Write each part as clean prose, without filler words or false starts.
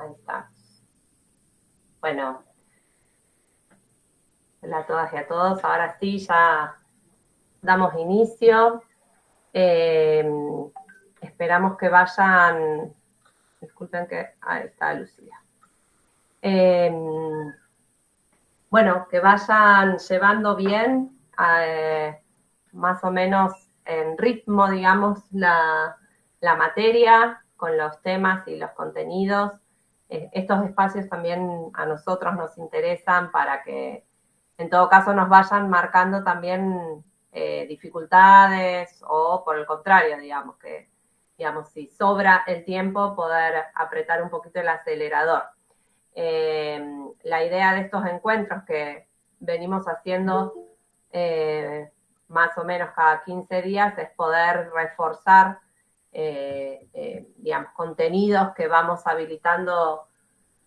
Ahí está. Bueno, hola a todas y a todos. Ahora sí, ya damos inicio. Esperamos que vayan... Disculpen que... Ahí está Lucía. Bueno, que vayan llevando bien, más o menos en ritmo, digamos, la materia, con los temas y los contenidos. Estos espacios también a nosotros nos interesan para que, en todo caso, nos vayan marcando también dificultades o, por el contrario, digamos, que si sobra el tiempo, poder apretar un poquito el acelerador. La idea de estos encuentros que venimos haciendo más o menos cada 15 días es poder reforzar digamos, contenidos que vamos habilitando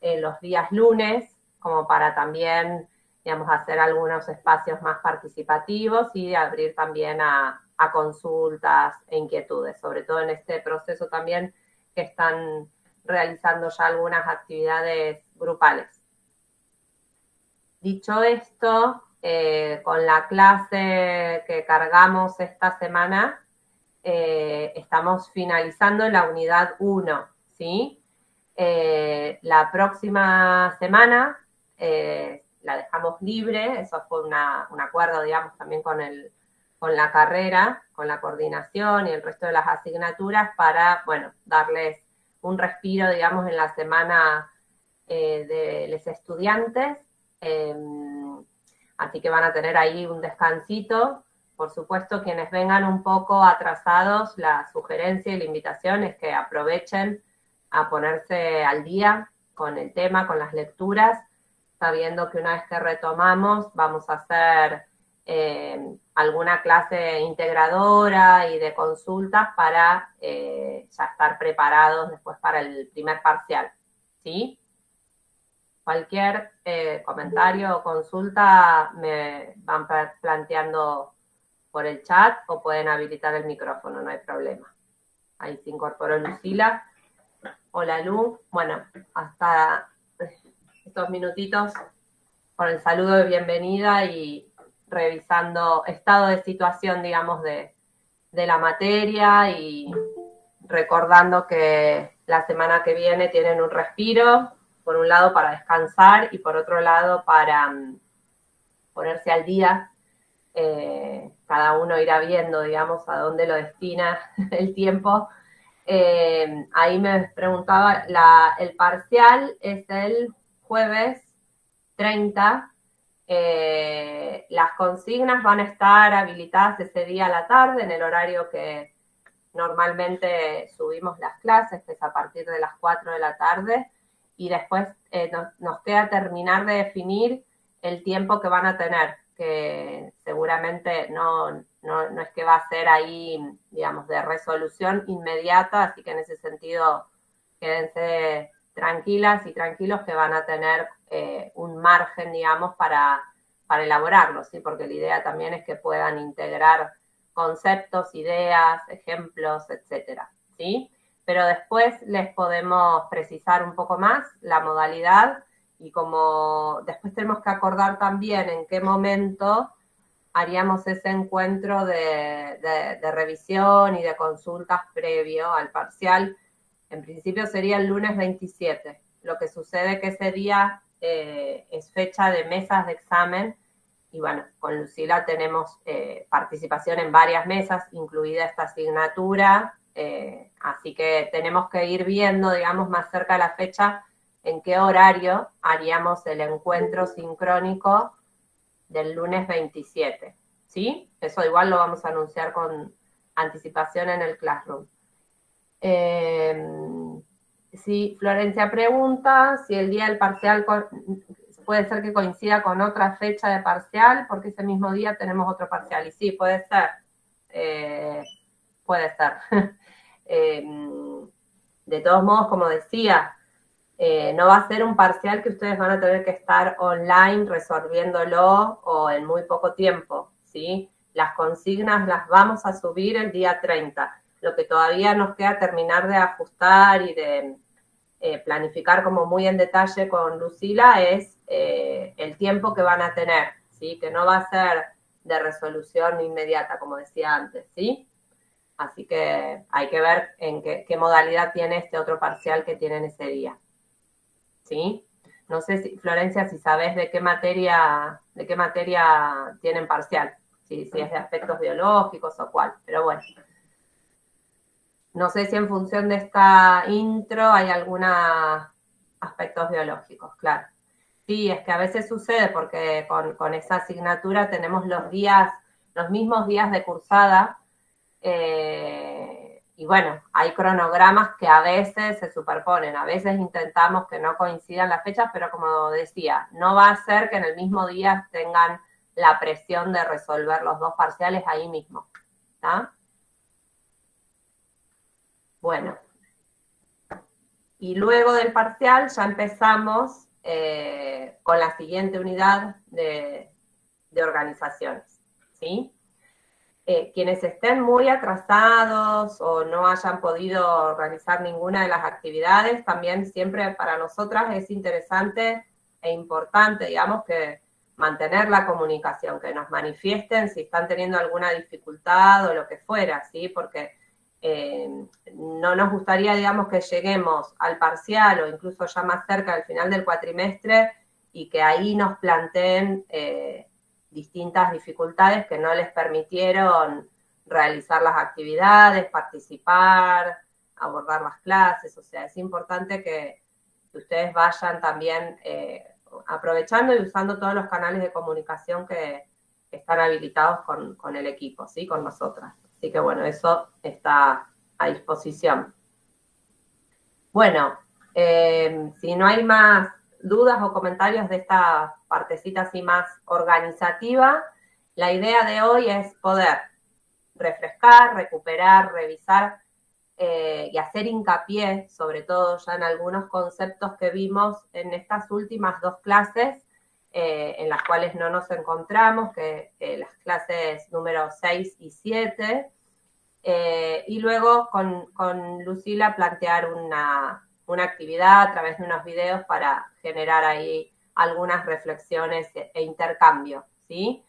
en los días lunes, como para también, digamos, hacer algunos espacios más participativos y abrir también a consultas e inquietudes, sobre todo en este proceso también que están realizando ya algunas actividades grupales. Dicho esto, con la clase que cargamos esta semana, estamos finalizando la unidad 1, ¿sí? La próxima semana la dejamos libre, eso fue un acuerdo, digamos, también con la carrera, con la coordinación y el resto de las asignaturas para, bueno, darles un respiro, digamos, en la semana de los estudiantes. Así que van a tener ahí un descansito. Por supuesto, quienes vengan un poco atrasados, la sugerencia y la invitación es que aprovechen a ponerse al día con el tema, con las lecturas, sabiendo que una vez que retomamos vamos a hacer alguna clase integradora y de consultas para ya estar preparados después para el primer parcial, ¿sí? Cualquier comentario o consulta me van planteando por el chat o pueden habilitar el micrófono, no hay problema. Ahí se incorporó Lucila. Hola Lu. Bueno, hasta estos minutitos con el saludo de bienvenida y revisando estado de situación, digamos, de la materia y recordando que la semana que viene tienen un respiro, por un lado para descansar y por otro lado para ponerse al día. Cada uno irá viendo, digamos, a dónde lo destina el tiempo. Ahí me preguntaba, el parcial es el jueves 30. Las consignas van a estar habilitadas ese día a la tarde, en el horario que normalmente subimos las clases, que es a partir de las 4 de la tarde, y después nos queda terminar de definir el tiempo que van a tener, que seguramente no es que va a ser ahí, digamos, de resolución inmediata, así que en ese sentido quédense tranquilas y tranquilos que van a tener un margen, digamos, para elaborarlo, ¿sí? Porque la idea también es que puedan integrar conceptos, ideas, ejemplos, etcétera, ¿sí? Pero después les podemos precisar un poco más la modalidad y como después tenemos que acordar también en qué momento haríamos ese encuentro de revisión y de consultas previo al parcial. En principio sería el lunes 27. Lo que sucede que ese día es fecha de mesas de examen y bueno, con Lucila tenemos participación en varias mesas, incluida esta asignatura, así que tenemos que ir viendo, digamos, más cerca de la fecha en qué horario haríamos el encuentro sincrónico del lunes 27, ¿sí? Eso igual lo vamos a anunciar con anticipación en el Classroom. Sí, Florencia pregunta si el día del parcial puede ser que coincida con otra fecha de parcial, porque ese mismo día tenemos otro parcial. Y sí, puede ser. Puede ser. De todos modos, como decía, no va a ser un parcial que ustedes van a tener que estar online resolviéndolo o en muy poco tiempo, ¿sí? Las consignas las vamos a subir el día 30. Lo que todavía nos queda terminar de ajustar y de planificar como muy en detalle con Lucila es el tiempo que van a tener, ¿sí? Que no va a ser de resolución inmediata, como decía antes, ¿sí? Así que hay que ver en qué modalidad tiene este otro parcial que tienen ese día, ¿sí? No sé si, Florencia, si sabes de qué materia tienen parcial, si es de aspectos biológicos o cuál, pero bueno. No sé si en función de esta intro hay algunos aspectos biológicos, claro. Sí, es que a veces sucede porque con esa asignatura tenemos los mismos días de cursada, y bueno, hay cronogramas que a veces se superponen, a veces intentamos que no coincidan las fechas, pero como decía, no va a ser que en el mismo día tengan la presión de resolver los dos parciales ahí mismo, ¿está? Bueno, y luego del parcial ya empezamos con la siguiente unidad de organizaciones, ¿sí? Quienes estén muy atrasados o no hayan podido organizar ninguna de las actividades, también siempre para nosotras es interesante e importante, digamos, que mantener la comunicación, que nos manifiesten si están teniendo alguna dificultad o lo que fuera, ¿sí? Porque no nos gustaría, digamos, que lleguemos al parcial o incluso ya más cerca del final del cuatrimestre y que ahí nos planteen distintas dificultades que no les permitieron realizar las actividades, participar, abordar las clases. O sea, es importante que ustedes vayan también aprovechando y usando todos los canales de comunicación que están habilitados con el equipo, ¿sí? Con nosotras. Así que bueno, eso está a disposición. Bueno, si no hay más dudas o comentarios de esta partecita así más organizativa, la idea de hoy es poder refrescar, recuperar, revisar y hacer hincapié, sobre todo ya en algunos conceptos que vimos en estas últimas dos clases, en las cuales no nos encontramos, que las clases número 6 y 7, y luego con Lucila plantear una actividad a través de unos videos para generar ahí algunas reflexiones e intercambio, ¿sí?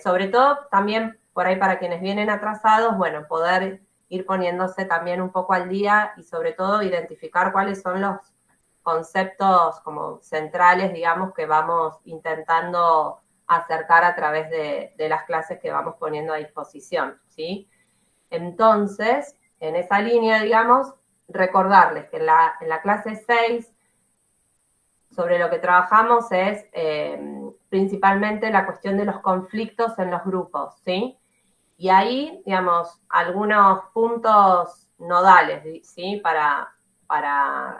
Sobre todo también por ahí para quienes vienen atrasados, bueno, poder ir poniéndose también un poco al día y sobre todo identificar cuáles son los conceptos como centrales, digamos, que vamos intentando acercar a través de las clases que vamos poniendo a disposición, ¿sí? Entonces, en esa línea, digamos, recordarles que en la clase 6 sobre lo que trabajamos es principalmente la cuestión de los conflictos en los grupos, ¿sí? Y ahí, digamos, algunos puntos nodales, ¿sí? Para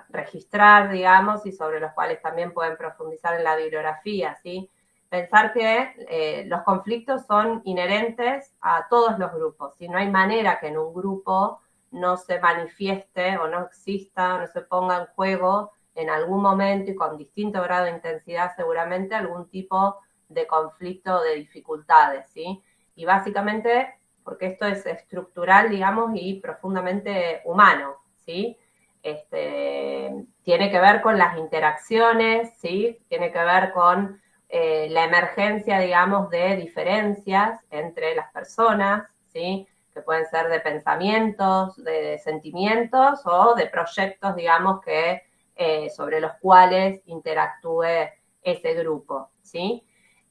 registrar, digamos, y sobre los cuales también pueden profundizar en la bibliografía, ¿sí? Pensar que los conflictos son inherentes a todos los grupos, ¿sí? No hay manera que en un grupo no se manifieste o no exista, o no se ponga en juego en algún momento y con distinto grado de intensidad seguramente algún tipo de conflicto o de dificultades, ¿sí? Y básicamente porque esto es estructural, digamos, y profundamente humano, ¿sí? Tiene que ver con las interacciones, ¿sí? Tiene que ver con la emergencia, digamos, de diferencias entre las personas, ¿sí? Que pueden ser de pensamientos, de sentimientos o de proyectos, digamos, que sobre los cuales interactúe ese grupo, ¿sí?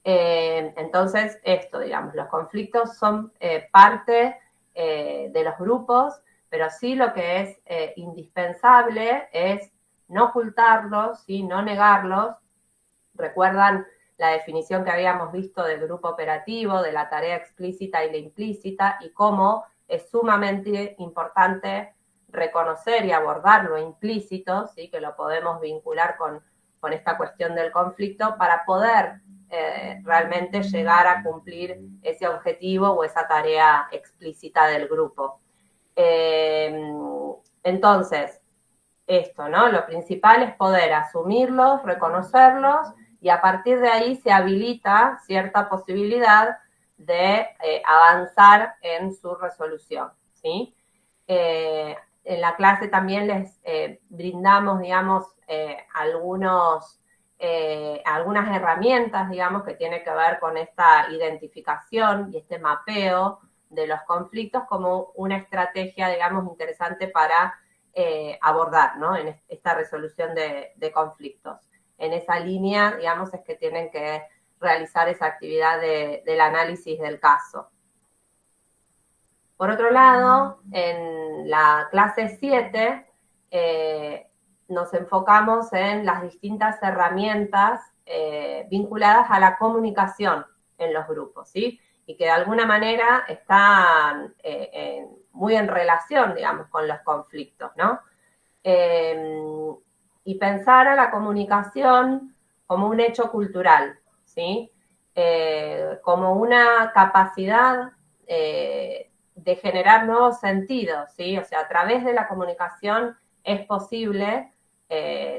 Entonces, esto, digamos, los conflictos son parte de los grupos, pero sí lo que es indispensable es no ocultarlos, ¿sí? No negarlos. Recuerdan la definición que habíamos visto del grupo operativo, de la tarea explícita y la implícita, y cómo es sumamente importante reconocer y abordar lo implícito, ¿sí? Que lo podemos vincular con esta cuestión del conflicto para poder realmente llegar a cumplir ese objetivo o esa tarea explícita del grupo. Entonces, esto, ¿no? Lo principal es poder asumirlos, reconocerlos, y a partir de ahí se habilita cierta posibilidad de avanzar en su resolución, ¿sí? en la clase también les brindamos, digamos, algunas herramientas, digamos, que tienen que ver con esta identificación y este mapeo de los conflictos como una estrategia, digamos, interesante para abordar, ¿no? En esta resolución de conflictos. En esa línea, digamos, es que tienen que realizar esa actividad del análisis del caso. Por otro lado, en la clase 7 nos enfocamos en las distintas herramientas vinculadas a la comunicación en los grupos, ¿sí? Y que de alguna manera están muy en relación, digamos, con los conflictos, ¿no? Y pensar a la comunicación como un hecho cultural, ¿sí? Como una capacidad de generar nuevos sentidos, ¿sí? O sea, a través de la comunicación es posible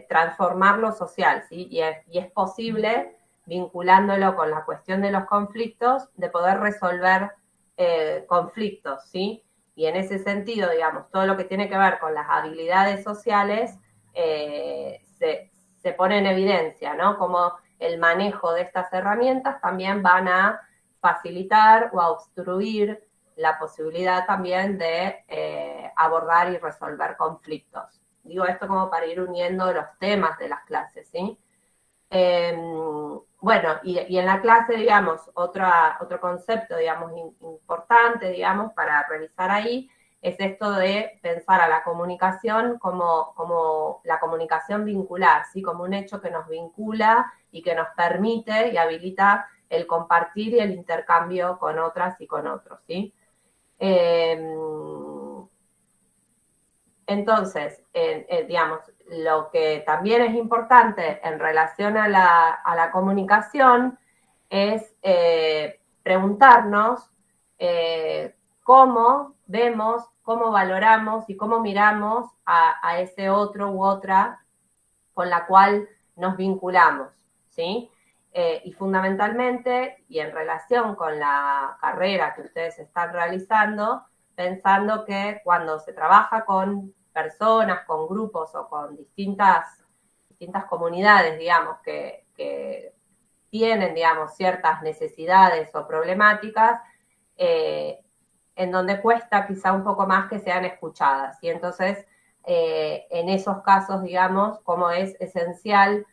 transformar lo social, ¿sí? Y es posible, vinculándolo con la cuestión de los conflictos, de poder resolver conflictos, ¿sí? Y en ese sentido, digamos, todo lo que tiene que ver con las habilidades sociales se pone en evidencia, ¿no? Como el manejo de estas herramientas también van a facilitar o a obstruir la posibilidad también de abordar y resolver conflictos. Digo esto como para ir uniendo los temas de las clases, ¿sí? Bueno, y en la clase, digamos, otro concepto, digamos, importante, digamos, para revisar ahí, es esto de pensar a la comunicación como la comunicación vincular, ¿sí? Como un hecho que nos vincula y que nos permite y habilita el compartir y el intercambio con otras y con otros, ¿sí? Entonces, digamos, lo que también es importante en relación a la comunicación es preguntarnos cómo vemos, cómo valoramos y cómo miramos a ese otro u otra con la cual nos vinculamos, ¿sí? Y fundamentalmente, y en relación con la carrera que ustedes están realizando, pensando que cuando se trabaja con personas, con grupos o con distintas comunidades, digamos, que tienen, digamos, ciertas necesidades o problemáticas, en donde cuesta quizá un poco más que sean escuchadas. Y entonces, en esos casos, digamos, como es esencial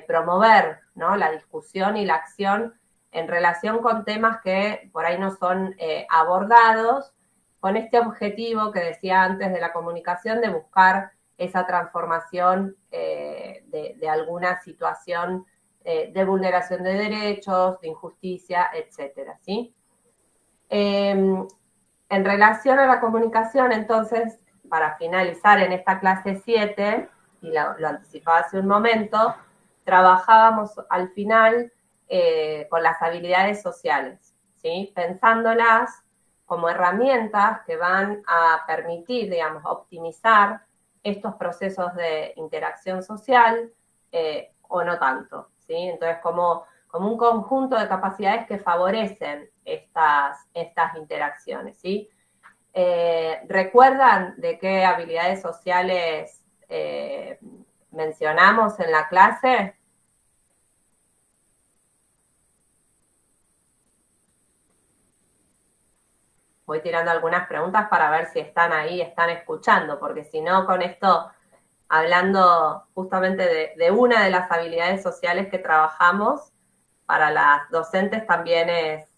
promover, ¿no?, la discusión y la acción en relación con temas que por ahí no son abordados, con este objetivo que decía antes de la comunicación, de buscar esa transformación de alguna situación de vulneración de derechos, de injusticia, etcétera, ¿sí? En relación a la comunicación, entonces, para finalizar en esta clase 7, y lo anticipaba hace un momento, trabajábamos al final con las habilidades sociales, ¿sí? Pensándolas como herramientas que van a permitir, digamos, optimizar estos procesos de interacción social o no tanto, ¿sí? Entonces, como un conjunto de capacidades que favorecen estas interacciones, ¿sí? ¿Recuerdan de qué habilidades sociales mencionamos en la clase? Voy tirando algunas preguntas para ver si están ahí, están escuchando, porque si no, con esto, hablando justamente de una de las habilidades sociales que trabajamos, para las docentes también es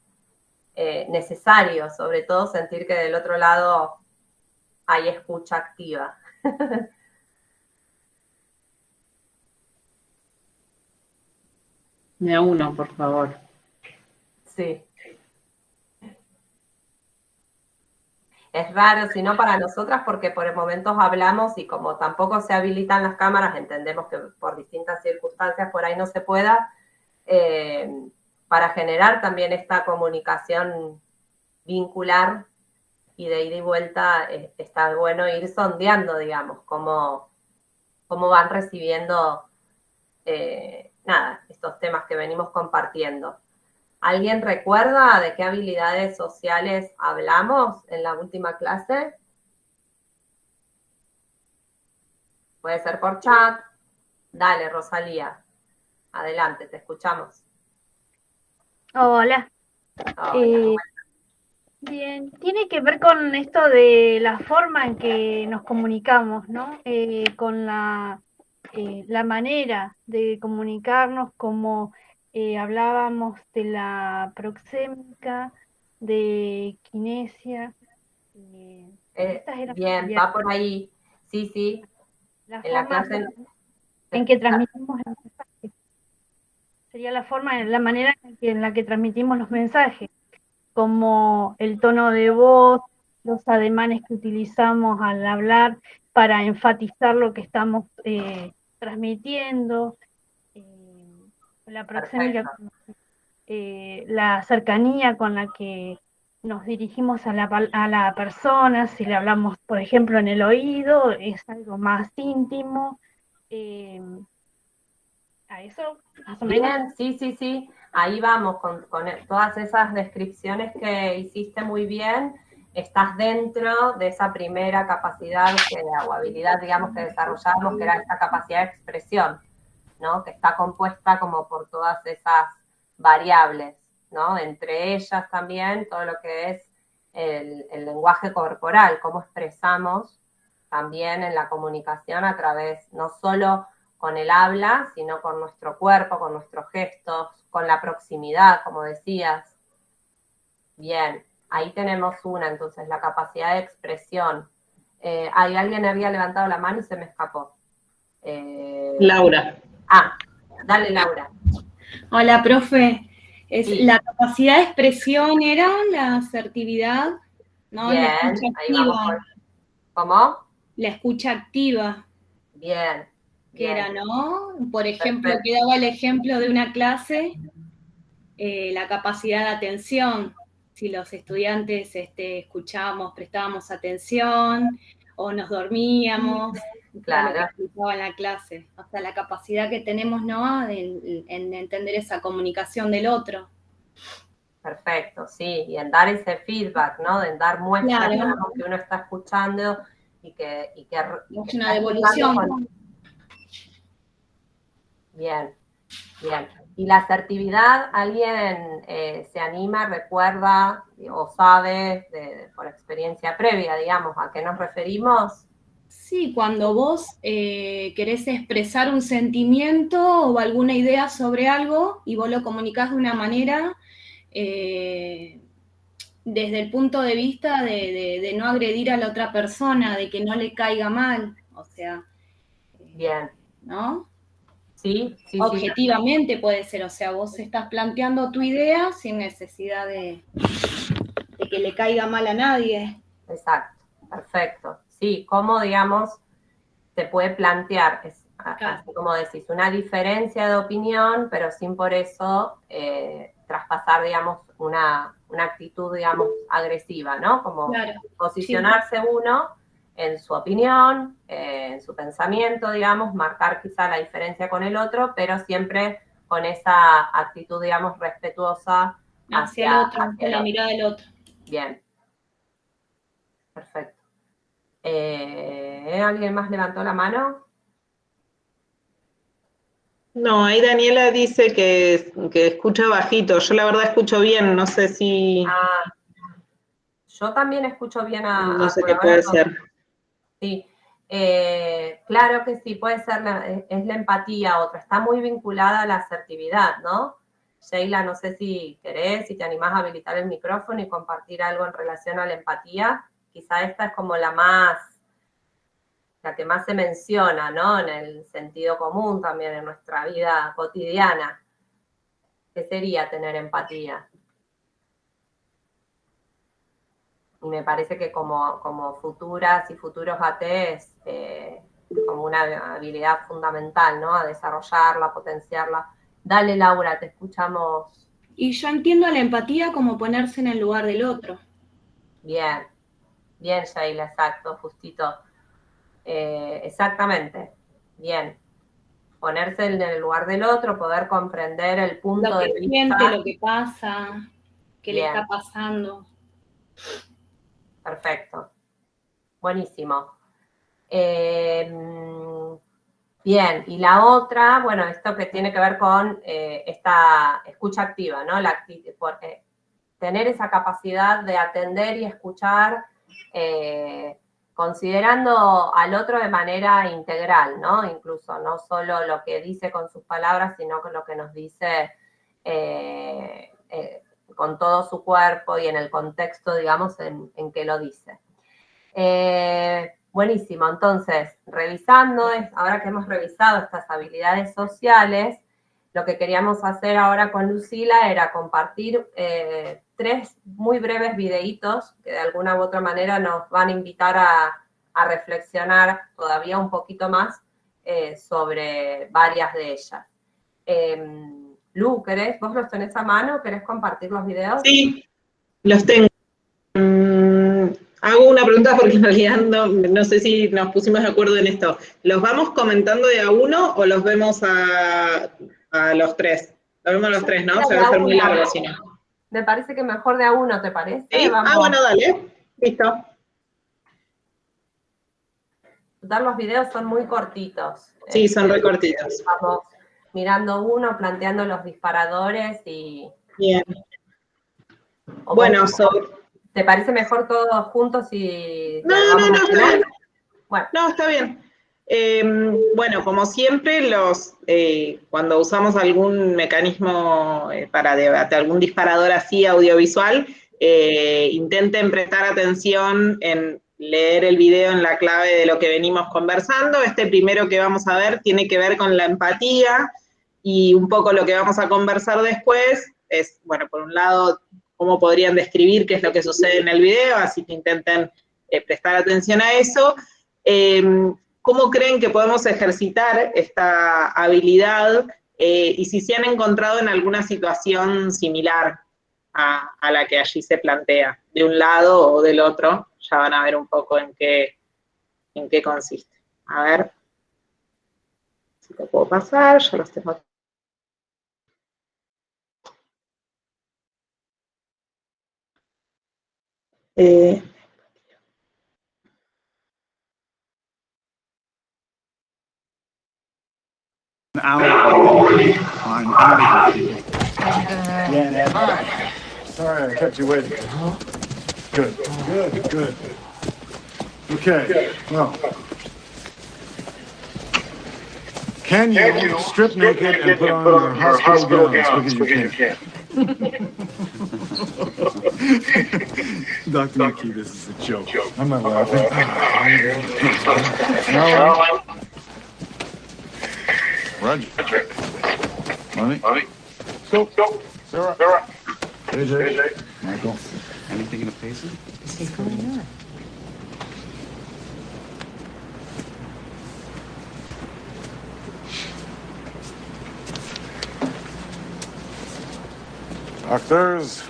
necesario, sobre todo sentir que del otro lado hay escucha activa. De a uno, por favor. Sí. Es raro, sino para nosotras, porque por momentos hablamos y como tampoco se habilitan las cámaras, entendemos que por distintas circunstancias por ahí no se pueda, para generar también esta comunicación vincular y de ida y vuelta, está bueno ir sondeando, digamos, cómo van recibiendo estos temas que venimos compartiendo. ¿Alguien recuerda de qué habilidades sociales hablamos en la última clase? Puede ser por chat. Dale, Rosalía. Adelante, te escuchamos. Hola. Hola. Bien, tiene que ver con esto de la forma en que nos comunicamos, ¿no? Con la manera de comunicarnos, como hablábamos de la proxémica, de kinesia. Estas eran Bien, va por ahí. Sí, sí. las En la formas clase. en que transmitimos el mensaje. Sería la forma, la manera en la que transmitimos los mensajes, como el tono de voz, los ademanes que utilizamos al hablar para enfatizar lo que estamos transmitiendo, la proxémica, Perfecto. la cercanía con la que nos dirigimos a la persona, si le hablamos, por ejemplo, en el oído, es algo más íntimo. Eh, a eso, más o menos. Bien, sí, sí, sí. Ahí vamos con todas esas descripciones que hiciste muy bien. Estás dentro de esa primera capacidad o habilidad, digamos, que desarrollamos, que era esa capacidad de expresión, ¿no? Que está compuesta como por todas esas variables, ¿no? Entre ellas también todo lo que es el lenguaje corporal, cómo expresamos también en la comunicación a través, no solo con el habla, sino con nuestro cuerpo, con nuestros gestos, con la proximidad, como decías. Bien, ahí tenemos una, entonces, la capacidad de expresión. Hay alguien había levantado la mano y se me escapó. Laura. Dale, Laura. Hola, profe. Sí. La capacidad de expresión era la asertividad, ¿no? La escucha Bien, ahí vamos activa. con. ¿Cómo? La escucha activa, Bien, que era, bien. ¿no? Por ejemplo, Perfecto. que daba el ejemplo de una clase, la capacidad de atención. Si los estudiantes escuchábamos, prestábamos atención o nos dormíamos a lo que Claro, explicaba en la clase. O sea, la capacidad que tenemos, ¿no? En entender esa comunicación del otro. perfecto, sí. Y en dar ese feedback, ¿no? En dar muestras, Claro, digamos, que uno está escuchando y que es una está escuchando devolución. con. Bien, bien. ¿Y la asertividad, alguien se anima, recuerda o sabe por experiencia previa, digamos, a qué nos referimos? Sí, cuando vos querés expresar un sentimiento o alguna idea sobre algo y vos lo comunicás de una manera eh, desde el punto de vista de no agredir a la otra persona, de que no le caiga mal, o sea, Bien, ¿no? sí, sí, sí, Objetivamente puede ser, o sea, vos estás planteando tu idea sin necesidad de que le caiga mal a nadie. exacto, perfecto. Sí, cómo, digamos, se puede plantear, Claro, así como decís, una diferencia de opinión, pero sin por eso traspasar, digamos, una actitud, digamos, agresiva, ¿no? Como claro, sí, posicionarse uno en su opinión, en su pensamiento, digamos, marcar quizá la diferencia con el otro, pero siempre con esa actitud, digamos, respetuosa hacia el otro, hacia con el la otro. mirada del otro. Bien, perfecto. ¿Alguien más levantó la mano? No, ahí Daniela dice que escucha bajito. Yo la verdad escucho bien, no sé si, Ah, yo también escucho bien no sé por qué ahora puede todo. ser. Sí, claro que sí, puede ser, es la empatía otra, está muy vinculada a la asertividad, ¿no? Sheila, no sé si querés, si te animás a habilitar el micrófono y compartir algo en relación a la empatía. Quizá esta es como la que más se menciona, ¿no? En el sentido común también, en nuestra vida cotidiana. ¿Qué sería tener empatía? Y me parece que como futuras y futuros ATs, como una habilidad fundamental, ¿no? A desarrollarla, a potenciarla. Dale, Laura, te escuchamos Y yo entiendo la empatía como ponerse en el lugar del otro. bien. Bien, Sheila, exacto, justito. Exactamente. Bien. Ponerse en el lugar del otro, poder comprender el Lo punto que de siente, vista. lo que pasa, qué le Bien, está pasando. perfecto. Buenísimo. Eh, Bien, y la otra, bueno, esto que tiene que ver con esta escucha activa, ¿no? Porque tener esa capacidad de atender y escuchar, considerando al otro de manera integral, ¿no? Incluso no solo lo que dice con sus palabras, sino con lo que nos dice con todo su cuerpo y en el contexto, digamos, en que lo dice. Buenísimo, entonces, ahora que hemos revisado estas habilidades sociales, lo que queríamos hacer ahora con Lucila era compartir 3 muy breves videitos que de alguna u otra manera nos van a invitar a reflexionar todavía un poquito más sobre varias de ellas. Lu, ¿vos los tenés a mano? ¿Querés compartir los videos? Sí, los tengo. Hago una pregunta porque en realidad no sé si nos pusimos de acuerdo en esto. ¿Los vamos comentando de a uno o los vemos a los 3? Los vemos a los 3, ¿no? Se va a hacer muy largo si no. Me parece que mejor de a uno, ¿te parece? ¿Sí? Vamos. Bueno, dale. Listo. Los videos son muy cortitos. Sí, son re cortitos. Vamos mirando uno, planteando los disparadores y... Bien. Bueno, ¿te parece mejor todos juntos y... No, está bien. Bueno. No, está bien. Bueno, como siempre, cuando usamos algún mecanismo para debate, algún disparador así audiovisual, intenten prestar atención en leer el video en la clave de lo que venimos conversando. Este primero que vamos a ver tiene que ver con la empatía, y un poco lo que vamos a conversar después es, bueno, por un lado, cómo podrían describir qué es lo que sucede en el video, así que intenten prestar atención a eso. ¿Cómo creen que podemos ejercitar esta habilidad y si se han encontrado en alguna situación similar a la que allí se plantea, de un lado o del otro? Ya van a ver un poco en qué consiste. A ver si lo puedo pasar, yo los tengo aquí. I'm out of here. Yeah, sorry I kept you waiting. Good. Okay, well. Can you strip naked and put on your hospital gown as quick as you can? Dr. McKee, this is a joke. I'm not laughing. Roger. Money. Go. Sarah. AJ. Michael. Anything in the faces? What's going on? Doctors,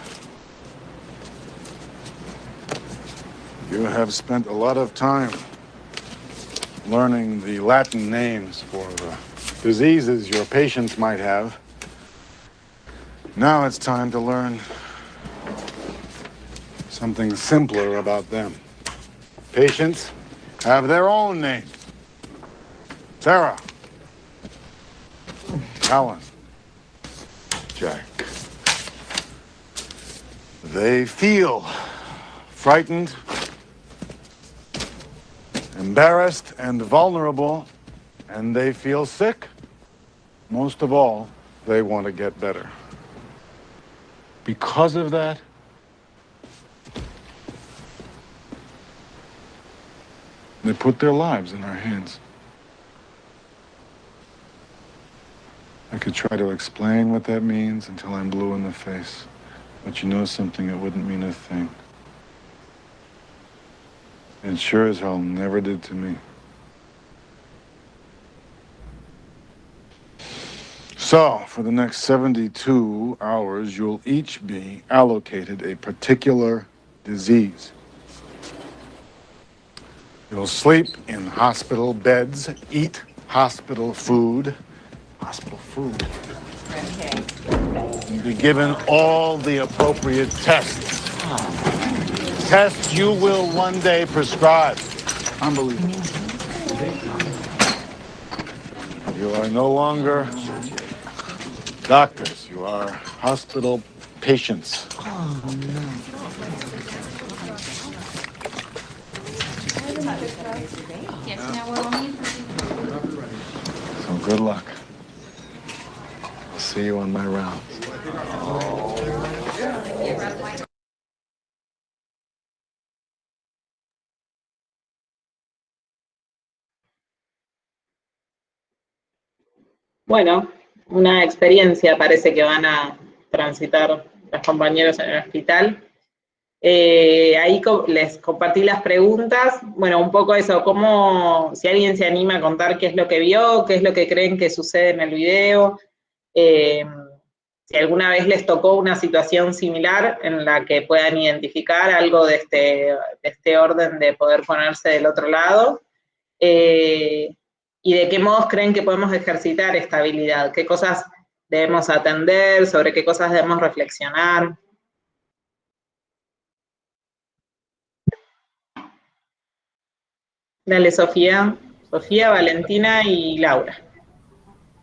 you have spent a lot of time learning the Latin names for the diseases your patients might have. Now it's time to learn something simpler about them. Patients have their own names. Sarah. Alan. Jack. They feel frightened, embarrassed, and vulnerable, and they feel sick. Most of all, they want to get better. Because of that, they put their lives in our hands. I could try to explain what that means until I'm blue in the face. But you know something, it wouldn't mean a thing. It sure as hell never did to me. So, for the next 72 hours, you'll each be allocated a particular disease. You'll sleep in hospital beds, eat hospital food. Hospital food. Okay. You'll be given all the appropriate tests. Tests you will one day prescribe. Unbelievable. You are no longer doctors. You are hospital patients. So good luck. I'll see you on my rounds. Bueno, una experiencia parece que van a transitar los compañeros en el hospital. Ahí les compartí las preguntas. Bueno, un poco eso, si alguien se anima a contar qué es lo que vio, qué es lo que creen que sucede en el video, si alguna vez les tocó una situación similar en la que puedan identificar algo de este orden de poder ponerse del otro lado. Y de qué modos creen que podemos ejercitar esta habilidad, qué cosas debemos atender, sobre qué cosas debemos reflexionar. Dale, Sofía, Valentina y Laura.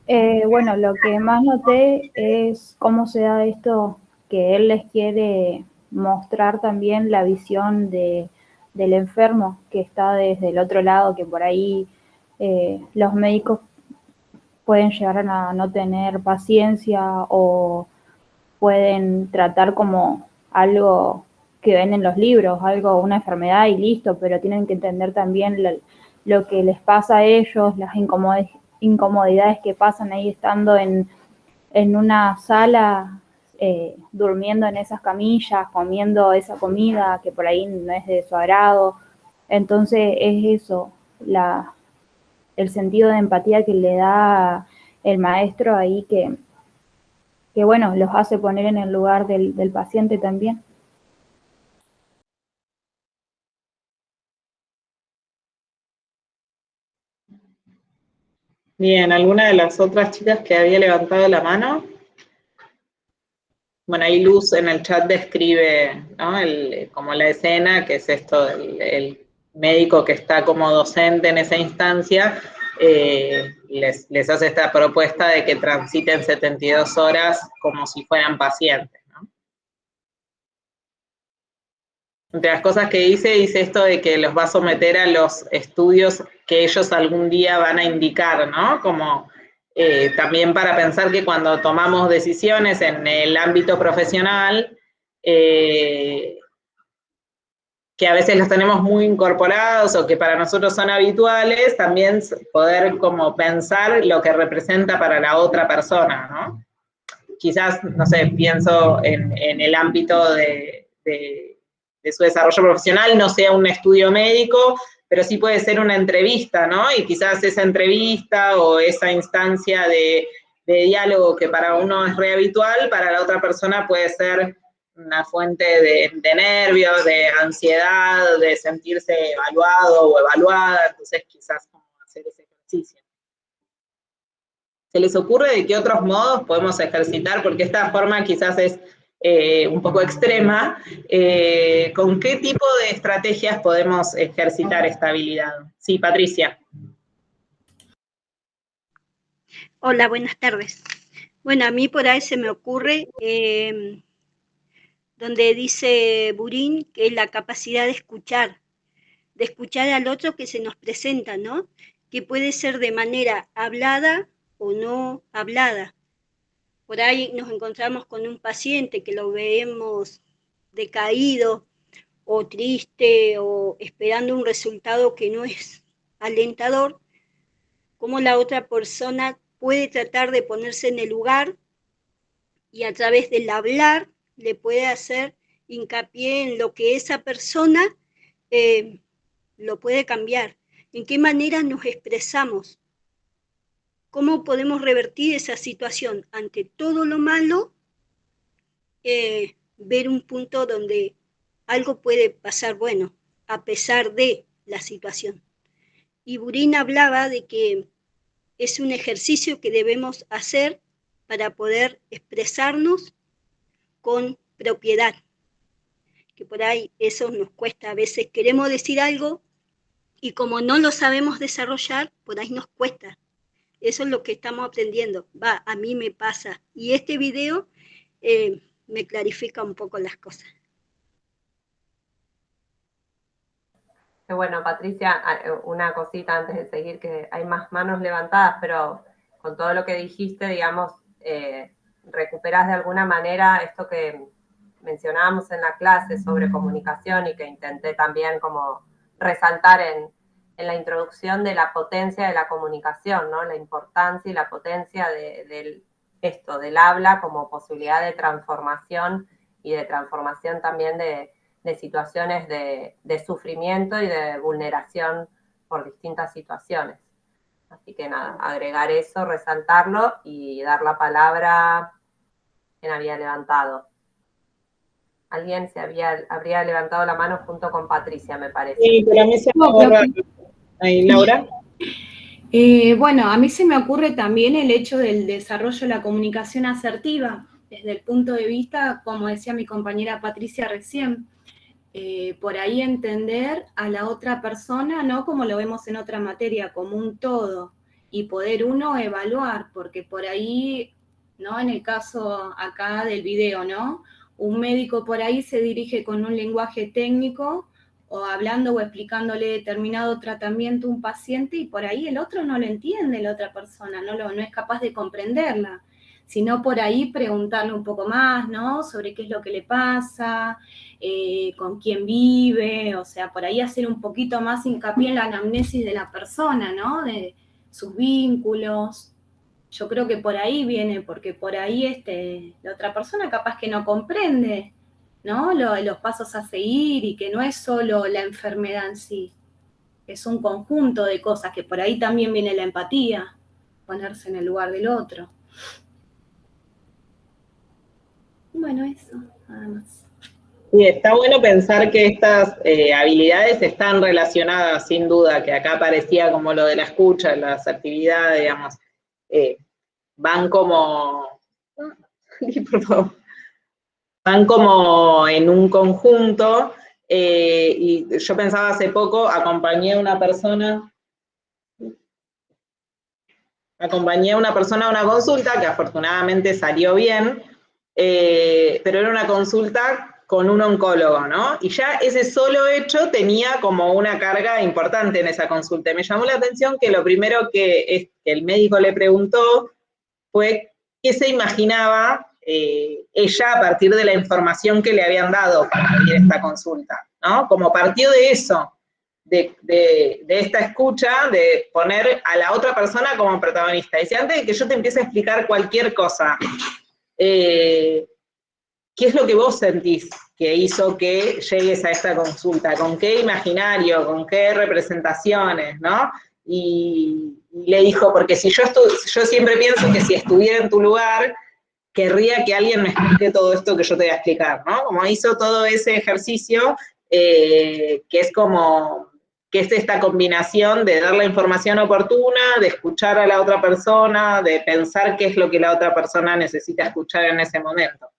Bueno, lo que más noté es cómo se da esto, que él les quiere mostrar también la visión del enfermo que está desde el otro lado, que por ahí los médicos pueden llegar a no tener paciencia o pueden tratar como algo que ven en los libros, una enfermedad y listo, pero tienen que entender también lo que les pasa a ellos, las incomodidades que pasan ahí estando en una sala, durmiendo en esas camillas, comiendo esa comida que por ahí no es de su agrado. Entonces es eso, el sentido de empatía que le da el maestro ahí que bueno, los hace poner en el lugar del paciente también. Bien, ¿alguna de las otras chicas que había levantado la mano? Bueno, ahí Luz en el chat describe, ¿no? Como la escena, que es esto, el médico que está como docente en esa instancia, les hace esta propuesta de que transiten 72 horas como si fueran pacientes, ¿no? Entre las cosas que dice esto de que los va a someter a los estudios que ellos algún día van a indicar, ¿no? Como también para pensar que cuando tomamos decisiones en el ámbito profesional, que a veces los tenemos muy incorporados o que para nosotros son habituales, también poder como pensar lo que representa para la otra persona, ¿no? Quizás, no sé, pienso en el ámbito de su desarrollo profesional, no sea un estudio médico, pero sí puede ser una entrevista, ¿no? Y quizás esa entrevista o esa instancia de diálogo que para uno es re habitual, para la otra persona puede ser una fuente de nervios, de ansiedad, de sentirse evaluado o evaluada, entonces quizás como hacer ese ejercicio. ¿Se les ocurre de qué otros modos podemos ejercitar? Porque esta forma quizás es un poco extrema. ¿Con qué tipo de estrategias podemos ejercitar esta habilidad? Sí, Patricia. Hola, buenas tardes. Bueno, a mí por ahí se me ocurre donde dice Burin que es la capacidad de escuchar al otro que se nos presenta, ¿no? Que puede ser de manera hablada o no hablada. Por ahí nos encontramos con un paciente que lo vemos decaído o triste o esperando un resultado que no es alentador, cómo la otra persona puede tratar de ponerse en el lugar y a través del hablar le puede hacer hincapié en lo que esa persona lo puede cambiar, en qué manera nos expresamos, cómo podemos revertir esa situación ante todo lo malo, ver un punto donde algo puede pasar bueno, a pesar de la situación. Y Burin hablaba de que es un ejercicio que debemos hacer para poder expresarnos con propiedad, que por ahí eso nos cuesta, a veces queremos decir algo y como no lo sabemos desarrollar, por ahí nos cuesta. Eso es lo que estamos aprendiendo. A mí me pasa. Y este video me clarifica un poco las cosas. Qué bueno, Patricia, una cosita antes de seguir, que hay más manos levantadas, pero con todo lo que dijiste, digamos, recuperás de alguna manera esto que mencionábamos en la clase sobre comunicación y que intenté también como resaltar en la introducción de la potencia de la comunicación, ¿no? La importancia y la potencia del habla como posibilidad de transformación y de transformación también de situaciones de sufrimiento y de vulneración por distintas situaciones. Así que nada, agregar eso, resaltarlo y dar la palabra. ¿Quién había levantado? Alguien habría levantado la mano junto con Patricia, me parece. Sí, pero a mí se me ocurre. Ahí, Laura. Bueno, a mí se me ocurre también el hecho del desarrollo de la comunicación asertiva, desde el punto de vista, como decía mi compañera Patricia recién, por ahí entender a la otra persona, no como lo vemos en otra materia, como un todo, y poder uno evaluar, porque por ahí, ¿no? En el caso acá del video, ¿no? Un médico por ahí se dirige con un lenguaje técnico o hablando o explicándole determinado tratamiento a un paciente y por ahí el otro no lo entiende, la otra persona, no es capaz de comprenderla, sino por ahí preguntarle un poco más, ¿no? Sobre qué es lo que le pasa, con quién vive, o sea, por ahí hacer un poquito más hincapié en la anamnesis de la persona, ¿no? De sus vínculos. Yo creo que por ahí viene, porque por ahí la otra persona capaz que no comprende, ¿no? Los pasos a seguir y que no es solo la enfermedad en sí, es un conjunto de cosas, que por ahí también viene la empatía, ponerse en el lugar del otro. Bueno, eso, nada más. Sí, está bueno pensar que estas habilidades están relacionadas, sin duda, que acá parecía como lo de la escucha, la asertividad, digamos, van como, por favor, van como en un conjunto, y yo pensaba hace poco, acompañé a una persona a una consulta que afortunadamente salió bien, pero era una consulta con un oncólogo, ¿no? Y ya ese solo hecho tenía como una carga importante en esa consulta. Y me llamó la atención que lo primero que el médico le preguntó fue qué se imaginaba ella a partir de la información que le habían dado para venir a esta consulta, ¿no? Como partió de eso, de esta escucha, de poner a la otra persona como protagonista. Dice, antes de que yo te empiece a explicar cualquier cosa, ¿qué es lo que vos sentís que hizo que llegues a esta consulta? ¿Con qué imaginario? ¿Con qué representaciones? ¿No? Y le dijo, porque si yo siempre pienso que si estuviera en tu lugar, querría que alguien me explique todo esto que yo te voy a explicar, ¿no? Como hizo todo ese ejercicio, que es como, que es esta combinación de dar la información oportuna, de escuchar a la otra persona, de pensar qué es lo que la otra persona necesita escuchar en ese momento.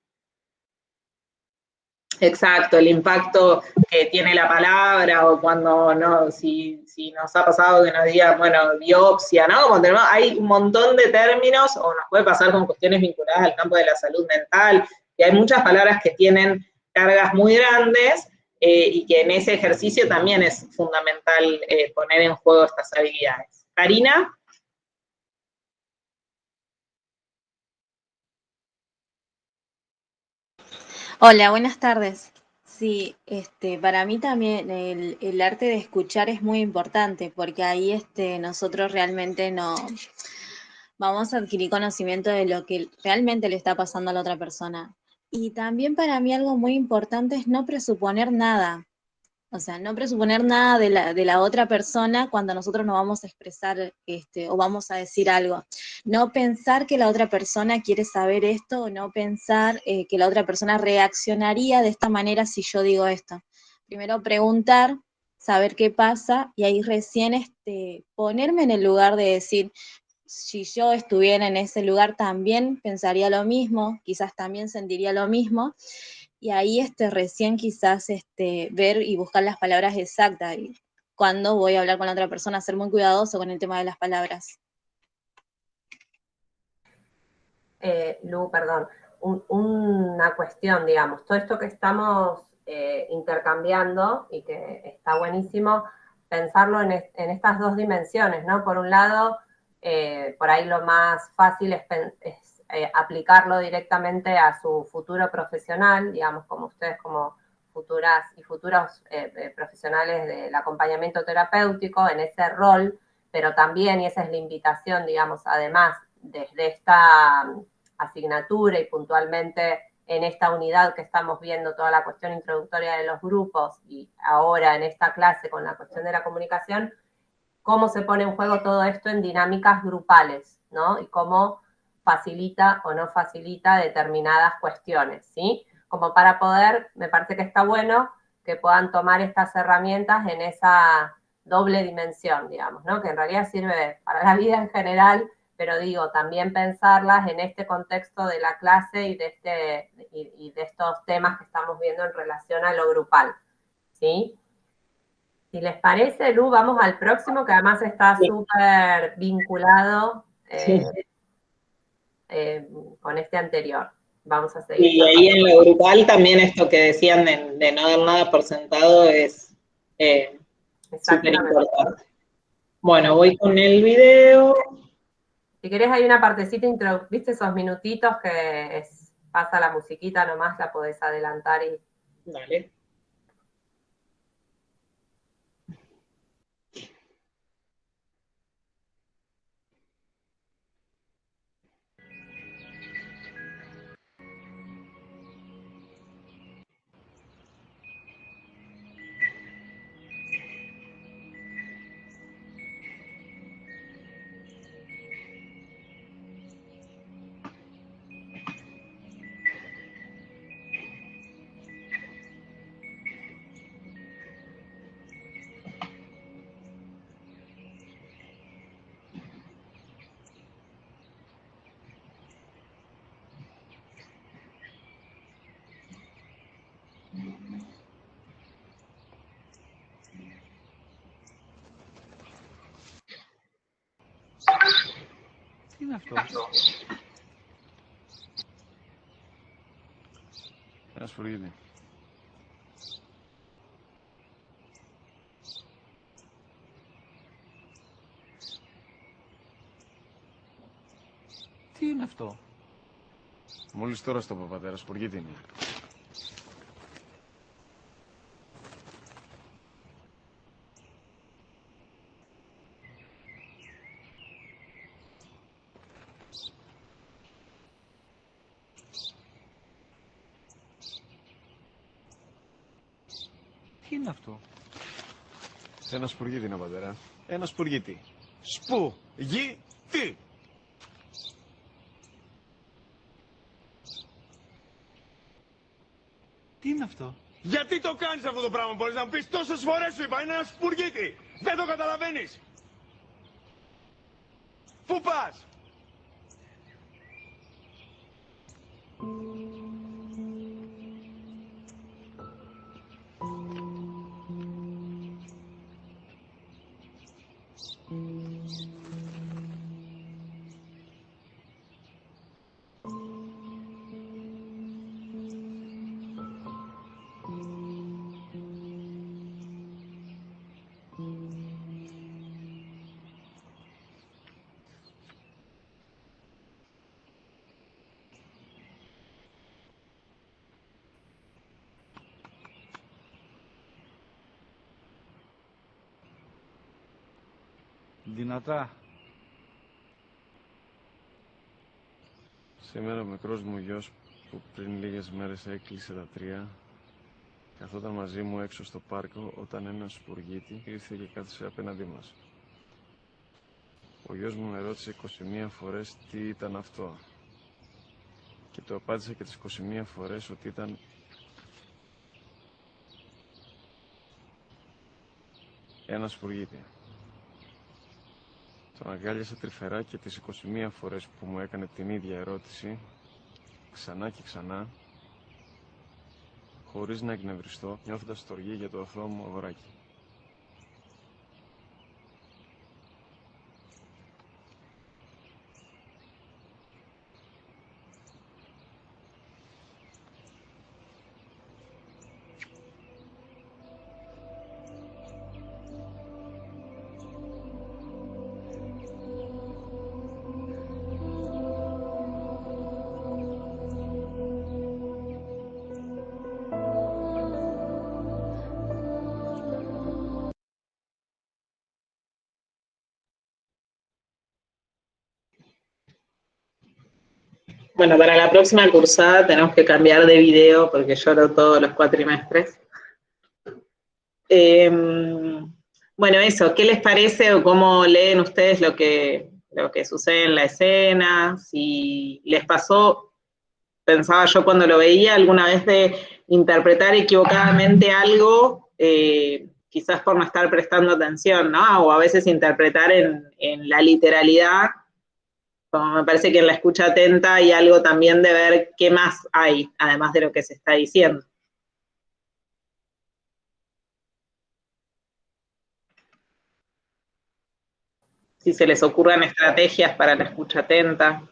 Exacto, el impacto que tiene la palabra, o cuando no, si nos ha pasado que nos digan, bueno, biopsia, ¿no? Como hay un montón de términos, o nos puede pasar con cuestiones vinculadas al campo de la salud mental, y hay muchas palabras que tienen cargas muy grandes, y que en ese ejercicio también es fundamental poner en juego estas habilidades. Karina. Hola, buenas tardes. Sí, para mí también el arte de escuchar es muy importante porque ahí nosotros realmente no vamos a adquirir conocimiento de lo que realmente le está pasando a la otra persona. Y también para mí algo muy importante es no presuponer nada. O sea, no presuponer nada de la otra persona cuando nosotros nos vamos a expresar o vamos a decir algo. No pensar que la otra persona quiere saber esto, o no pensar que la otra persona reaccionaría de esta manera si yo digo esto. Primero preguntar, saber qué pasa, y ahí recién ponerme en el lugar de decir, si yo estuviera en ese lugar también pensaría lo mismo, quizás también sentiría lo mismo. Y ahí recién quizás ver y buscar las palabras exactas. Y cuando voy a hablar con la otra persona, ser muy cuidadoso con el tema de las palabras. Lu, perdón, una cuestión, digamos, todo esto que estamos intercambiando y que está buenísimo, pensarlo en estas dos dimensiones, ¿no? Por un lado, por ahí lo más fácil es aplicarlo directamente a su futuro profesional, digamos, como ustedes como futuras y futuros profesionales del acompañamiento terapéutico en ese rol, pero también, y esa es la invitación, digamos, además, desde esta asignatura y puntualmente en esta unidad que estamos viendo toda la cuestión introductoria de los grupos y ahora en esta clase con la cuestión de la comunicación, cómo se pone en juego todo esto en dinámicas grupales, ¿no? Y cómo facilita o no facilita determinadas cuestiones, ¿sí? Como para poder, me parece que está bueno que puedan tomar estas herramientas en esa doble dimensión, digamos, ¿no? Que en realidad sirve para la vida en general, pero digo, también pensarlas en este contexto de la clase y de estos temas que estamos viendo en relación a lo grupal, ¿sí? Si les parece, Lu, vamos al próximo, que además está súper vinculado con este anterior. Vamos a seguir. Y ahí en lo grupal también esto que decían de no dar nada por sentado es súper importante. Bueno, voy con el video. Si querés, hay una partecita, ¿viste esos minutitos que pasa la musiquita nomás? La podés adelantar y... Dale. Τι είναι αυτό? Ένα σφουργίτι. Τι είναι αυτό? Μόλις τώρα στο πατέρα, σφουργίτι είναι. Τι είναι αυτό? Ένα σπουργίτι είναι, πατέρα. Ένα σπουργίτι. Σπου-γι-τι! Τι είναι αυτό? Γιατί το κάνεις αυτό το πράγμα, μπορείς να μου πεις? Τόσες φορές σου είπα, είναι ένα σπουργίτι! Δεν το καταλαβαίνεις! Πού πας? Δυνατά. Σήμερα ο μικρός μου γιος που πριν λίγες μέρες έκλεισε τα 3 καθόταν μαζί μου έξω στο πάρκο όταν ένα σπουργίτι ήρθε και κάθισε απέναντί μας. Ο γιος μου με ρώτησε 21 φορές τι ήταν αυτό και το απάντησα και τις 21 φορές ότι ήταν ένα σπουργίτι. Τον αγκάλιασα τρυφερά και τις 21 φορές που μου έκανε την ίδια ερώτηση, ξανά και ξανά, χωρίς να εκνευριστώ, νιώθοντας στοργή για το αθώο μου αγοράκι. Bueno, para la próxima cursada tenemos que cambiar de video porque lloro todos los cuatrimestres. Bueno, eso, ¿qué les parece o cómo leen ustedes lo que sucede en la escena? Si les pasó, pensaba yo cuando lo veía, alguna vez de interpretar equivocadamente algo, quizás por no estar prestando atención, ¿no? O a veces interpretar en la literalidad, como me parece que en la escucha atenta hay algo también de ver qué más hay, además de lo que se está diciendo. Si se les ocurran estrategias para la escucha atenta.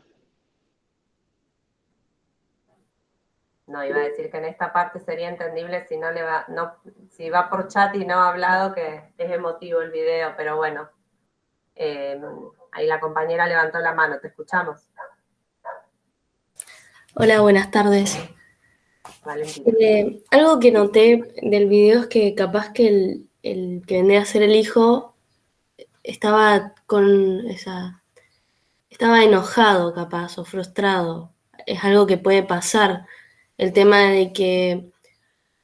No, iba a decir que en esta parte sería entendible si si va por chat y no ha hablado, que es emotivo el video, pero bueno. Ahí la compañera levantó la mano, te escuchamos. Hola, buenas tardes. Valentina. Algo que noté del video es que capaz que el que vendría a ser el hijo estaba enojado capaz o frustrado. Es algo que puede pasar. El tema de que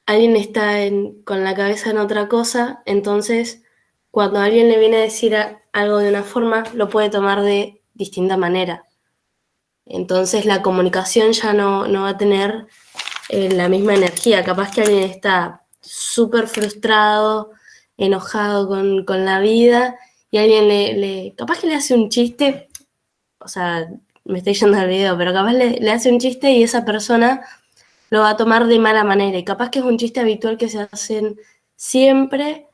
alguien está con la cabeza en otra cosa, entonces cuando alguien le viene a decir algo de una forma, lo puede tomar de distinta manera. Entonces la comunicación ya no va a tener la misma energía. Capaz que alguien está súper frustrado, enojado con la vida, y alguien capaz que le hace un chiste, o sea, me estoy yendo al video, pero capaz le hace un chiste y esa persona lo va a tomar de mala manera. Y capaz que es un chiste habitual que se hacen siempre,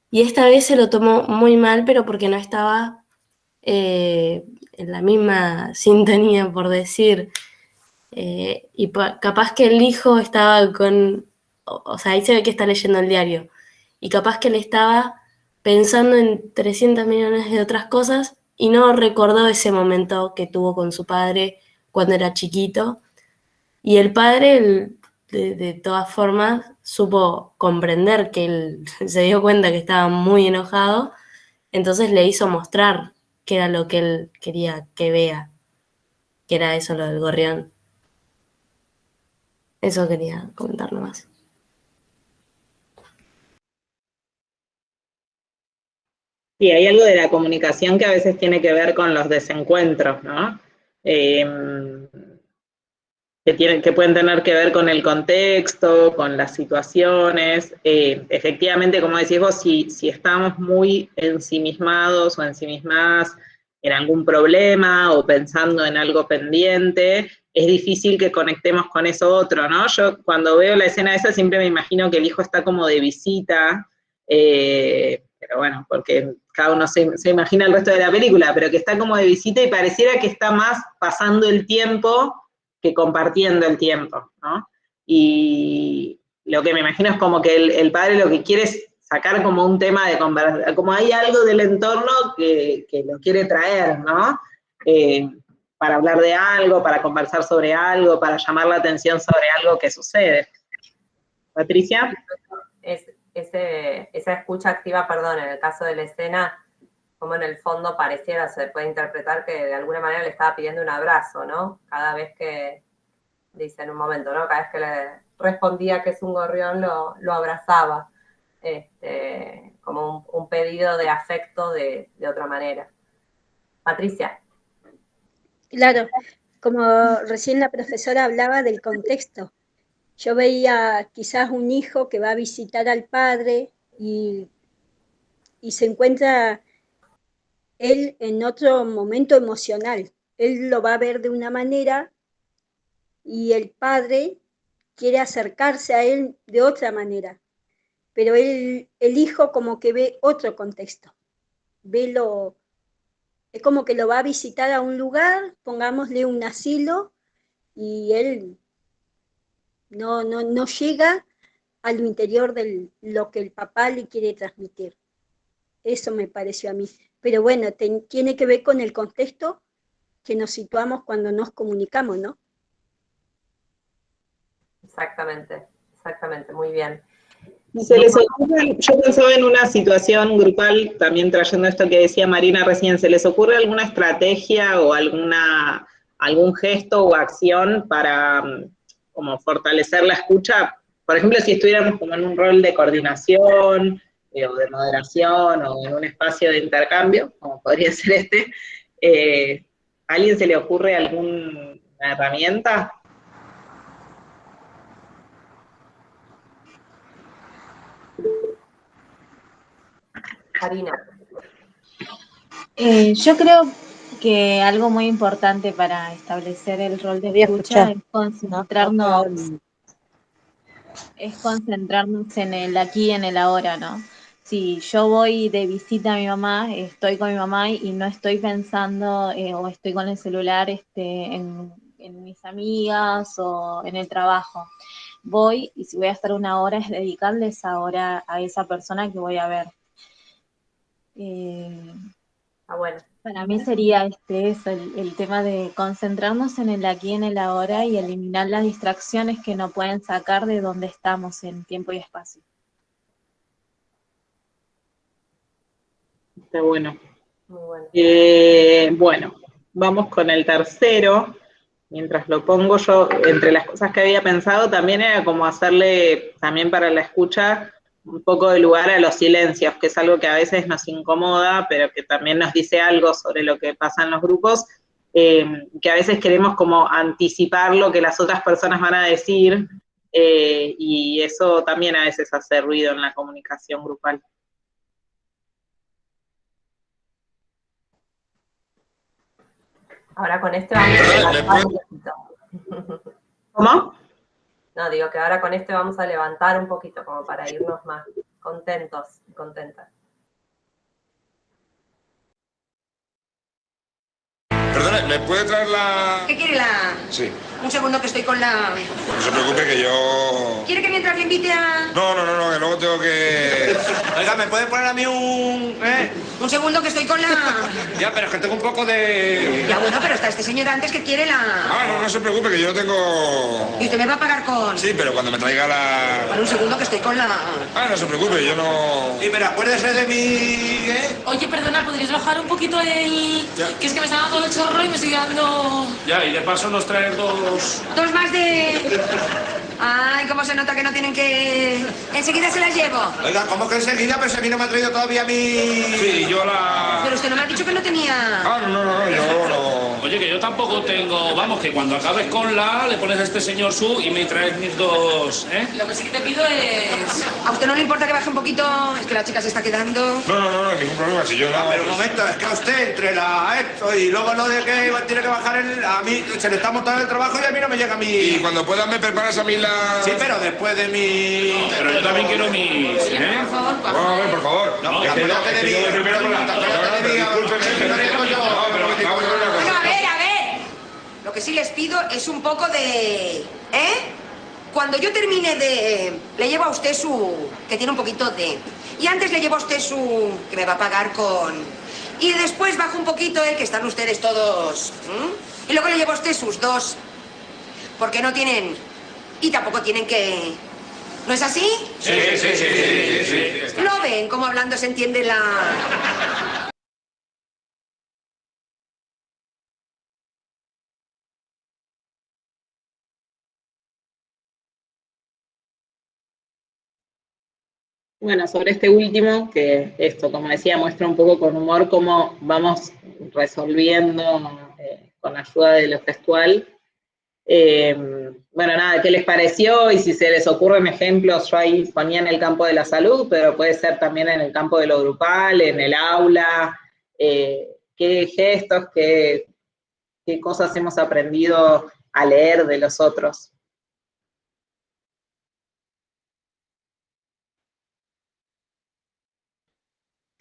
y esta vez se lo tomó muy mal, pero porque no estaba en la misma sintonía, por decir. Y capaz que el hijo estaba o sea, ahí se ve que está leyendo el diario, y capaz que le estaba pensando en 300 millones de otras cosas y no recordó ese momento que tuvo con su padre cuando era chiquito, y el padre de todas formas supo comprender que él se dio cuenta que estaba muy enojado, entonces le hizo mostrar qué era lo que él quería que vea, que era eso, lo del gorrión. Eso quería comentar nomás. Sí, hay algo de la comunicación que a veces tiene que ver con los desencuentros, ¿no? Que pueden tener que ver con el contexto, con las situaciones. Efectivamente, como decís vos, si estamos muy ensimismados o ensimismadas en algún problema o pensando en algo pendiente, es difícil que conectemos con eso otro, ¿no? Yo cuando veo la escena esa siempre me imagino que el hijo está como de visita, pero bueno, porque cada uno se imagina el resto de la película, pero que está como de visita y pareciera que está más pasando el tiempo que compartiendo el tiempo, ¿no? Y lo que me imagino es como que el padre lo que quiere es sacar como un tema de conversación, como hay algo del entorno que lo quiere traer, ¿no? Para hablar de algo, para conversar sobre algo, para llamar la atención sobre algo que sucede. Patricia. Esa escucha activa, perdón, en el caso de la escena, como en el fondo pareciera, se puede interpretar que de alguna manera le estaba pidiendo un abrazo, ¿no? Cada vez que, dice en un momento, ¿no? Cada vez que le respondía que es un gorrión, lo abrazaba. Como un pedido de afecto de otra manera. Patricia. Claro, como recién la profesora hablaba del contexto. Yo veía quizás un hijo que va a visitar al padre y se encuentra él en otro momento emocional. Él lo va a ver de una manera y el padre quiere acercarse a él de otra manera. Pero el hijo como que ve otro contexto. Es como que lo va a visitar a un lugar, pongámosle un asilo, y él no llega a lo interior de lo que el papá le quiere transmitir. Eso me pareció a mí. Pero bueno, tiene que ver con el contexto que nos situamos cuando nos comunicamos, ¿no? Exactamente, muy bien. Se les ocurre, yo pensaba en una situación grupal, también trayendo esto que decía Marina recién, ¿se les ocurre alguna estrategia o alguna algún gesto o acción para como fortalecer la escucha. Por ejemplo, si estuviéramos como en un rol de coordinación o de moderación o en un espacio de intercambio, como podría ser este, ¿a alguien se le ocurre alguna herramienta? Karina. Yo creo que algo muy importante para establecer el rol de escucha es concentrarnos en el aquí y en el ahora, ¿no? Si yo voy de visita a mi mamá, estoy con mi mamá y no estoy pensando o estoy con el celular en mis amigas o en el trabajo. Voy y si voy a estar una hora es dedicarle esa hora a esa persona que voy a ver. Bueno. Para mí sería eso, el tema de concentrarnos en el aquí y en el ahora y eliminar las distracciones que nos pueden sacar de donde estamos en tiempo y espacio. Está bueno. Muy bueno. Bueno, vamos con el tercero. Mientras lo pongo yo, entre las cosas que había pensado también era como hacerle, también para la escucha, un poco de lugar a los silencios, que es algo que a veces nos incomoda, pero que también nos dice algo sobre lo que pasa en los grupos, que a veces queremos como anticipar lo que las otras personas van a decir, y eso también a veces hace ruido en la comunicación grupal. Ahora con este vamos a levantar un poquito. ¿Cómo? No, digo que ahora con este vamos a levantar un poquito, como para irnos más contentos y contentas. Perdona, ¿me puede traer la...? ¿Qué quiere la...? Sí. Un segundo que estoy con la... No se preocupe que yo... ¿Quiere que mientras le invite a...? No, que luego tengo que... Oiga, ¿me puede poner a mí un...? Un segundo que estoy con la... Ya, pero es que tengo un poco de... Ya, bueno, pero está este señor antes que quiere la... No se preocupe que yo tengo... ¿Y usted me va a pagar con...? Sí, pero cuando me traiga la... Bueno, un segundo que estoy con la... No se preocupe, yo no... Sí, pero acuérdese de mi... Oye, perdona, ¿podrías bajar un poquito el...? Ya. Que es que me está dando el chorro y me estoy dando... Ya, y de paso nos traen dos... Dos más de... Ay, cómo se nota que no tienen que... Enseguida se las llevo. Oiga, ¿cómo que enseguida? Pero si a mí no me ha traído todavía mi... Sí, yo la... Pero usted no me ha dicho que no tenía... No, yo no... Oye, que yo tampoco tengo... Vamos, que cuando acabes con la, le pones a este señor su y me traes mis dos, ¿eh? Lo que sí que te pido es... ¿A usted no le importa que baje un poquito? Es que la chica se está quedando... No, ningún problema, si yo no... Pero un momento, es que a usted entre esto y luego lo de que tiene que bajar a mí, se le está montando el trabajo y a mí no me llega mi... Y cuando puedas me preparas a mí la... Sí, pero después de mi... Pero yo también quiero mis... ¿eh? Por favor, Vamos a ver, por favor. No, que acuérdate de mí. Bueno, a ver. Lo que sí les pido es un poco de... Cuando yo termine de... Le llevo a usted su... Que tiene un poquito de... Y antes le llevo a usted su... Que me va a pagar con... Y después bajo un poquito, que están ustedes todos... Y luego le llevo a usted sus dos... Porque no tienen... Y tampoco tienen que... ¿No es así? Sí. ¿Lo ven? Como hablando se entiende la... Bueno, sobre este último, que esto, como decía, muestra un poco con humor cómo vamos resolviendo con ayuda de lo gestual. Bueno, nada, ¿qué les pareció? Y si se les ocurren ejemplos, yo ahí ponía en el campo de la salud, pero puede ser también en el campo de lo grupal, en el aula, qué gestos, qué cosas hemos aprendido a leer de los otros.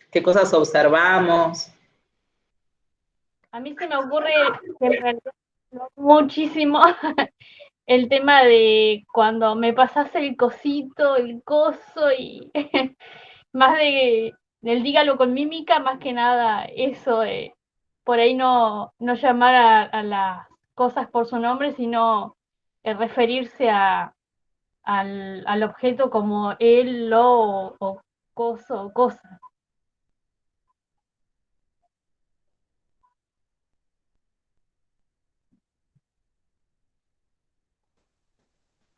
¿Qué cosas observamos? A mí se me ocurre que en realidad muchísimo el tema de cuando me pasas el cosito, el coso y más del dígalo con mímica, más que nada eso de por ahí no llamar a las cosas por su nombre, sino referirse al objeto como él, lo o coso o cosa.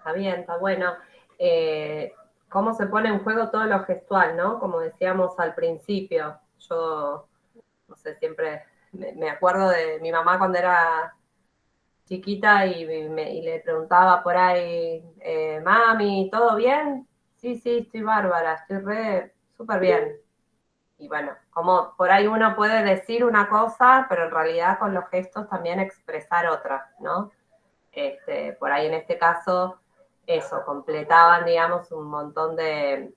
Está bien, está bueno. Cómo se pone en juego todo lo gestual, ¿no? Como decíamos al principio, yo, no sé, siempre me acuerdo de mi mamá cuando era chiquita y le preguntaba por ahí, mami, ¿todo bien? Sí, estoy bárbara, estoy súper bien. Y bueno, como por ahí uno puede decir una cosa, pero en realidad con los gestos también expresar otra, ¿no? Por ahí en este caso, eso, completaban, digamos, un montón de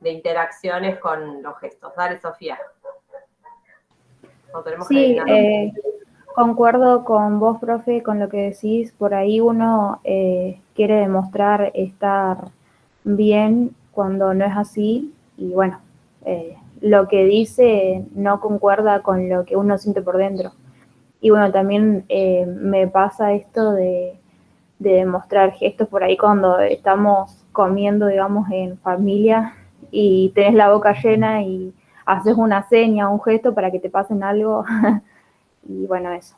interacciones con los gestos. Dale, Sofía. Sí, concuerdo con vos, profe, con lo que decís. Por ahí uno quiere demostrar estar bien cuando no es así y bueno, lo que dice no concuerda con lo que uno siente por dentro. Y bueno, también me pasa esto de demostrar gestos por ahí cuando estamos comiendo, digamos, en familia y tenés la boca llena y haces una seña, un gesto para que te pasen algo. Y bueno, eso.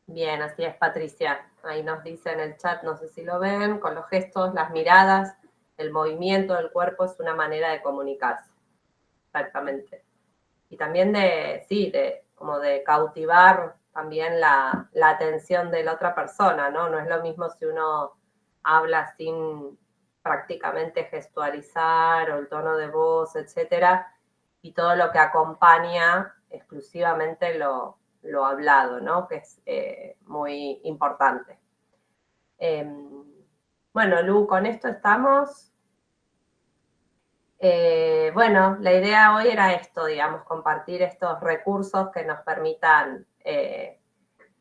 Bien, así es, Patricia. Ahí nos dice en el chat, no sé si lo ven, con los gestos, las miradas, el movimiento del cuerpo es una manera de comunicarse. Exactamente. Y también como de cautivar también la atención de la otra persona, ¿no? No es lo mismo si uno habla sin prácticamente gestualizar o el tono de voz, etcétera, y todo lo que acompaña exclusivamente lo hablado, ¿no? Que es muy importante. Bueno, Lu, con esto estamos. Bueno, la idea hoy era esto, digamos, compartir estos recursos que nos permitan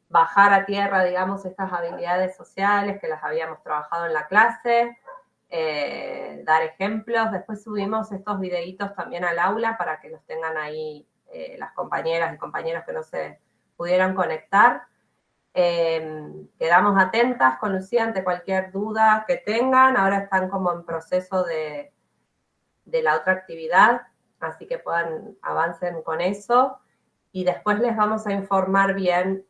bajar a tierra, digamos, estas habilidades sociales que las habíamos trabajado en la clase, dar ejemplos. Después subimos estos videitos también al aula para que los tengan ahí las compañeras y compañeros que no se pudieran conectar. Quedamos atentas con Lucía ante cualquier duda que tengan. Ahora están como en proceso de la otra actividad, así que avancen con eso. Y después les vamos a informar bien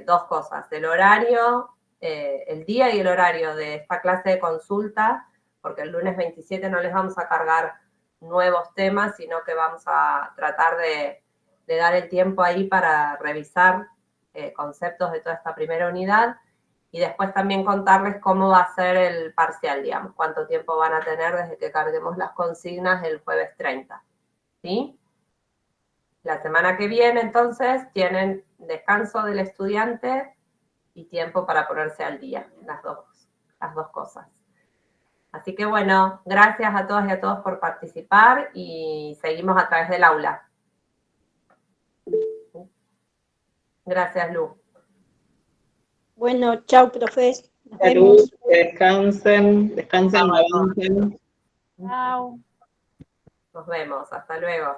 dos cosas, el horario, el día y el horario de esta clase de consulta, porque el lunes 27 no les vamos a cargar nuevos temas, sino que vamos a tratar de dar el tiempo ahí para revisar conceptos de toda esta primera unidad. Y después también contarles cómo va a ser el parcial, digamos, cuánto tiempo van a tener desde que carguemos las consignas el jueves 30, ¿sí? La semana que viene, entonces, tienen descanso del estudiante y tiempo para ponerse al día, las dos cosas. Así que bueno, gracias a todas y a todos por participar y seguimos a través del aula. Gracias, Lu. Bueno, chao, profes. Nos Salud, vemos. descansen, avancen. Chao. Nos vemos, hasta luego.